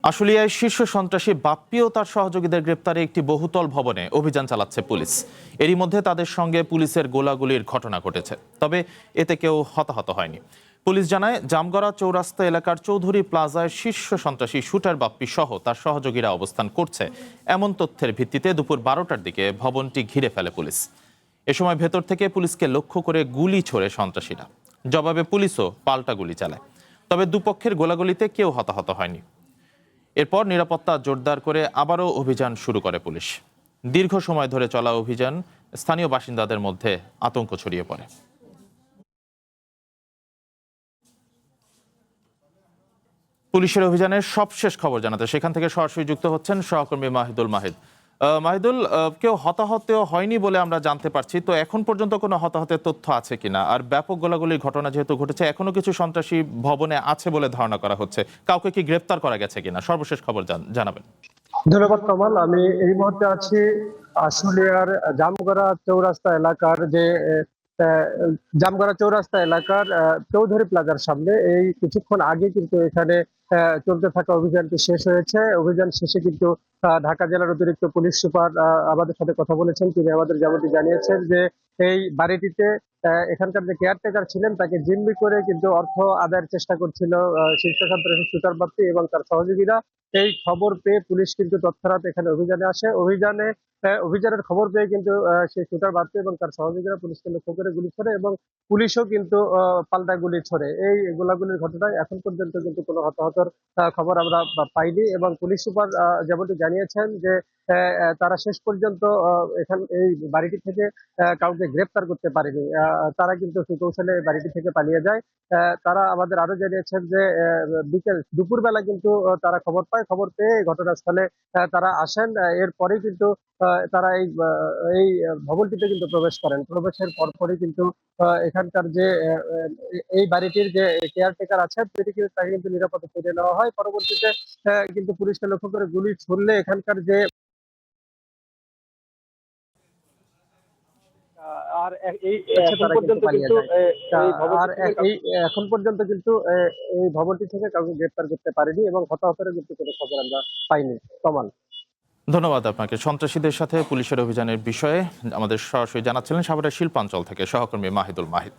আশুলিয়ায় শীর্ষ সন্ত্রাসী বাপ্পি ও তার সহযোগীদের গ্রেপ্তারে একটি বহুতল ভবনে অভিযান চালাচ্ছে পুলিশ। এরই মধ্যে তাদের সঙ্গে পুলিশের গোলাগুলির ঘটনা ঘটেছে, তবে এতে কেউ হতাহত হয়নি। পুলিশ জানায়, জামগড়া চৌরাস্তা এলাকার চৌধুরী প্লাজায় শীর্ষ সন্ত্রাসী শুটার বাপ্পি সহ তার সহযোগীরা অবস্থান করছে এমন তথ্যের ভিত্তিতে দুপুর 12টার দিকে ভবনটি ঘিরে ফেলে পুলিশ। এ সময় ভেতর থেকে পুলিশকে লক্ষ্য করে গুলি ছোড়ে সন্ত্রাসীরা। জবাবে পুলিশও পাল্টা গুলি চালায়, তবে দুপক্ষের গোলাগুলিতে কেউ হতাহত হয়নি। এরপর নিরাপত্তা জোরদার করে আবারও অভিযান শুরু করে পুলিশ। দীর্ঘ সময় ধরে চলা অভিযান স্থানীয় বাসিন্দাদের মধ্যে আতঙ্ক ছড়িয়ে পড়ে। পুলিশের অভিযানের সবশেষ খবর জানাতে সেখান থেকে সরাসরি যুক্ত হচ্ছেন সহকর্মী মাহিদুল মাহিদ। মাহিদুল, কেউ হতাহত হয়নি বলে আমরা জানতে পারছি, তো এখন পর্যন্ত কোনো হতাহতের তথ্য আছে কিনা? আর ব্যাপক গোলাগুলির ঘটনা যেহেতু ঘটেছে, এখনো কিছু সন্ত্রাসী ভবনে আছে বলে ধারণা করা হচ্ছে, কাউকে কি গ্রেপ্তার করা গেছে কিনা? সর্বশেষ খবর জানাবেন। ধন্যবাদ কামাল। আমি এই মুহূর্তে আছি আশুলিয়ার জামগড়া চৌরাস্তা এলাকার জামগড়া চৌরাস্তা এলাকার চৌধুরী প্লাজার সামনে। এই কিছুক্ষণ আগে কিন্তু এখানে চলতে থাকা অভিযানটি শেষ হয়েছে। অভিযান শেষে কিন্তু ঢাকা জেলার অতিরিক্ত পুলিশ সুপার আমাদের সাথে কথা বলেছেন। তিনি আমাদের যেমনটি জানিয়েছেন যে এই বাড়িটিতে এখানকার যে কেয়ারটেকার ছিলেন তাকে জিম্মি করে কিন্তু অর্থ আদায়ের চেষ্টা করছিল শীর্ষ সন্ত্রাসী শুটার বাপ্পি এবং তার সহযোগীরা। এই খবর পেয়ে পুলিশ কিন্তু তৎক্ষণাৎ এখানে অভিযানে আসে। অভিযানের খবর পেয়ে কিন্তু সেই শুটার বাপ্পি এবং তার সহযোগীরা পুলিশকে লক্ষ্য করে গুলি ছোড়ে এবং পুলিশও কিন্তু পাল্টা গুলি ছোড়ে। এই গোলাগুলির ঘটনায় এখন পর্যন্ত কিন্তু কোনো হতাহতর খবর আমরা পাইনি এবং পুলিশ সুপার যেমনটি জানিয়েছেন যে তারা শেষ পর্যন্ত এই বাড়িটি থেকে কাউকে গ্রেপ্তার করতে পারেনি। তারা কিন্তু সুকৌশলে বাড়িটি থেকে পালিয়ে যায়। তারা আমাদের আরো জানিয়েছেন যে দুপুরবেলা কিন্তু তারা খবর পেয়ে ঘটনাস্থলে তারা আসেন। এরপরেই কিন্তু তারা এই ভবনটিতে কিন্তু প্রবেশ করেন। প্রবেশের পরপরই কিন্তু এখানকার যে এই বাড়িটির যে কেয়ারটেকার আছেন তাকে কিন্তু নিরাপদে ফিরিয়ে নেওয়া হয়। পরবর্তীতে কিন্তু পুলিশকে লক্ষ্য করে গুলি ছুড়লে এখানকার যে আর এই এখন পর্যন্ত কিন্তু এই ভবনটি থেকে কাউকে গ্রেপ্তার করতে পারেনি এবং হতাহতের কিন্তু কোনো খবর আমরা পাইনি। কমাল, ধন্যবাদ আপনাকে। সন্ত্রাসীদের সাথে পুলিশের অভিযানের বিষয়ে আমাদের সরাসরি জানাচ্ছিলেন সাভারের শিল্পাঞ্চল থেকে সহকর্মী মাহিদুল মাহিদ।